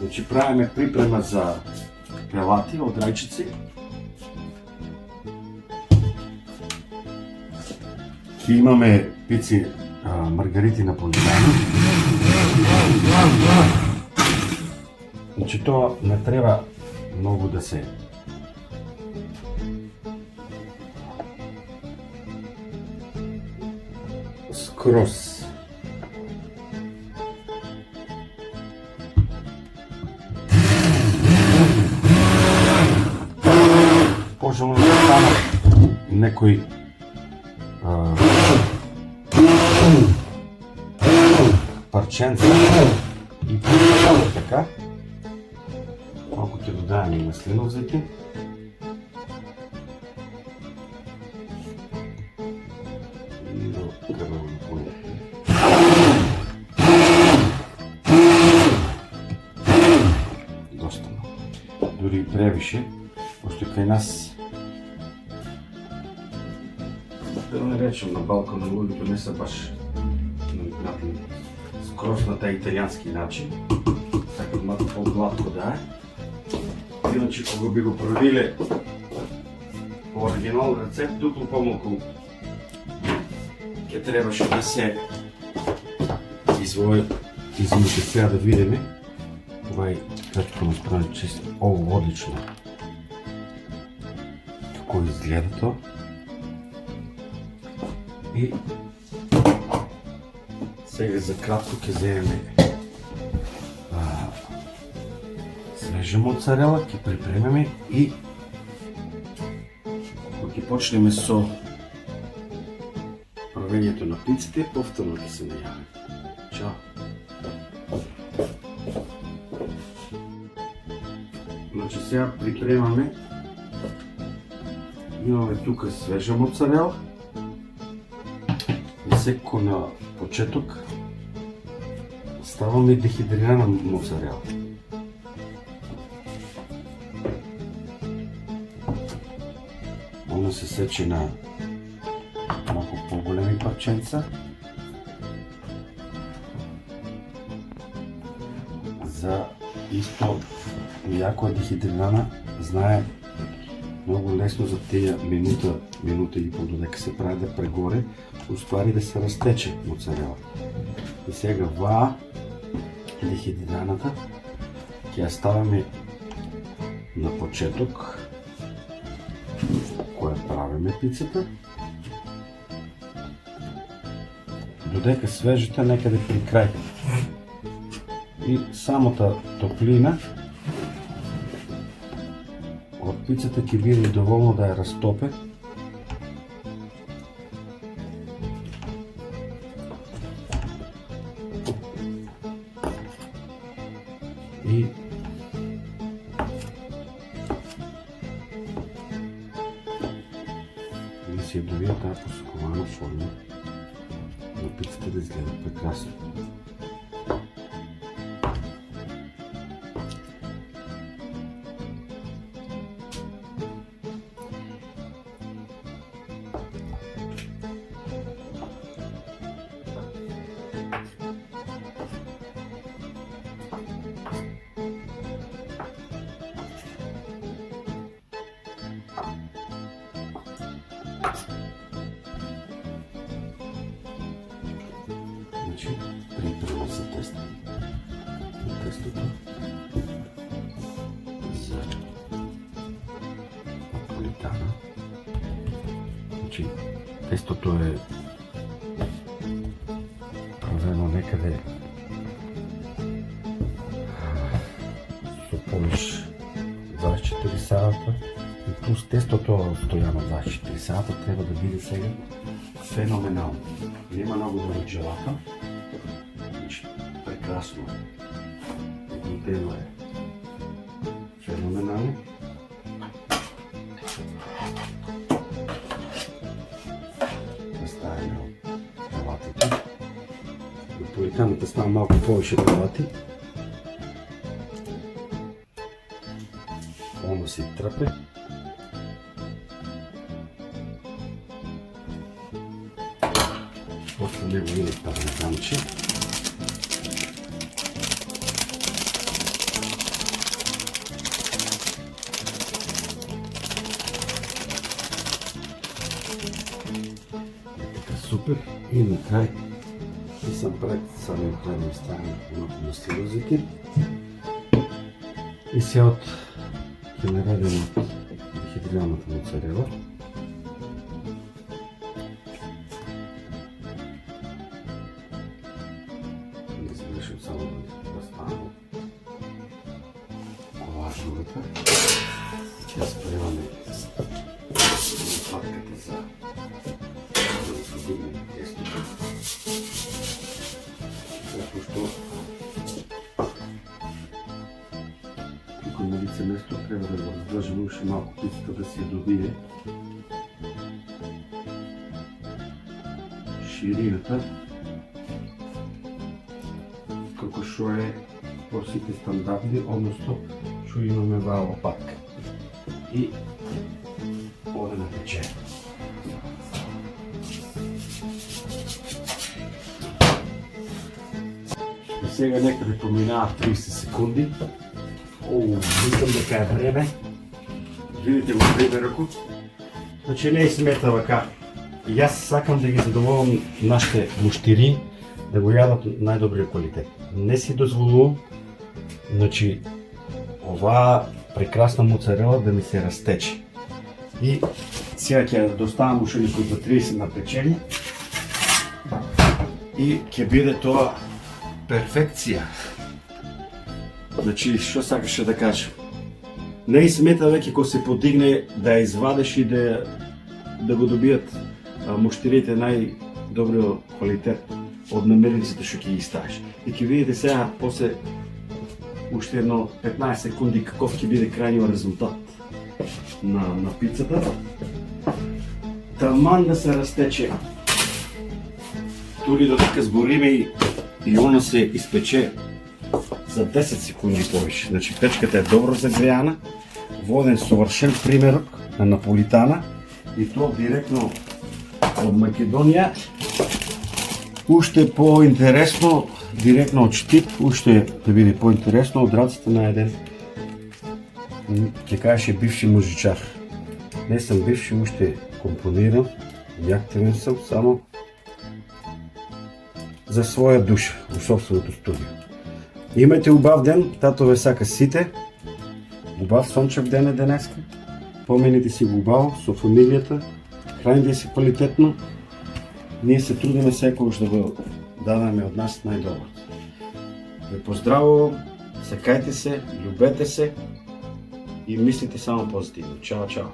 Значи правиме припрема за пелати од рајчици. Ки имаме пици маргарити наполитано. Значи тоа не треба многу да се скроз пожелно да станат некои парченца и така. Малко ќе додајаме и маслинов зејтин. И до крвено поле. Доста много. Дури и превише, пошто кај нас да не речем на Балкана луѓето не се баш навикнати скроз на тај италијански начин. Така малку по-гладко да е. Иначе кога би го правиле по оригинал рецепт, дупло помалку ќе требаше да се извои. Извините, сега да видиме. Това е кратко направено чисто. О, одлично. Како изгледа то. И сега за кратко ќе земеме свежа моцарела, ќе припремеме и ќе почнеме со правењето на пиците, повторно ќе се најавиме. Чао! Значи сега припремаме, имаме тука свежа моцарела и секако на почеток ставаме дехидрирана моцарела. Она се сече на малку по-големи парченца. За исто, иако е дехидрирана, знае многу лесно за тие минута и пол додека се прави да прегоре, уствари да се растече моцарела. И сега ваа дехидрираната ќе ја ставаме на почеток која правиме пицата, додека свежата некаде при крај. И самата топлина од пицата ќе биде доволно да ја растопе. И се добие таа посокована форма на пицата да изгледа прекрасно. Значи, припрема за теста. Тестото за наполитана. Значи, тестото е правено некаде со повиш 24 сата и плюс тестото стојано 24 сата треба да биде сега феноменално. Нема много да раджелата. Значи, прекрасно. Глутено е феноменално. Ставаме пелатите. Наполитаната става малко повече пелати. Оно си тръпе. После него иде пармезанче. супер. И накрай, и съм пред самия край да оставим едно помастило зеки. И сега ще наредим от дехидрираната моцарела. Не се решим само да стане лажовата. Сега спреваме лопатката за да се дигне тестото. Защото тук на лице место трябва да го разглъжим още малко пицата да си я добие ширината, како што е по сите стандартни, односно што имаме ваа лопатка. И оде на пече. И сега некаде поминава 30 секунди. Мислам дека е време. Видите го примерако. Значи не е смета вака. И аз сакам да ги задоволам нашите муштири да го ядат најдобриот квалитет. Не си дозволувам, значи, оваа прекрасна моцарела да ми се разтече. И сега ќе доставам уште некои за 30 на печење и ќе биде тоа перфекција. Значи, што сакаше да кажам? Не и смета веќе кога се подигне да ја извадеш и да го добијат муштирите најдобриот квалитет од намирниците што ќе ги ставиш. И ќе видите сега, после уште едно 15 секунди, каков ќе биде крајниот резултат на пицата. Таман да се растече. Тури додека збориме и она се испече за 10 секунди повише. Значи печката е добро загрејана, во еден совршен примерок на наполитана и тоа директно од Македонија. Уште поинтересно, директно од Штип, уште да биде поинтересно од раците на еден, ќе кажеше бивши музичар. Не сум бивши, уште компонирам, активен сум, само за своја душа, во собственото студио. Имајте убав ден, тато ве сака сите. Убав сончев ден е денеска. Поминете си го убаво со фамилијата, храните се квалитетно. Ние се трудиме секогаш да го дадеме од нас најдобро. Ве поздравувам, сакајте се, љубете се и мислите само позитивно. Чао, чао!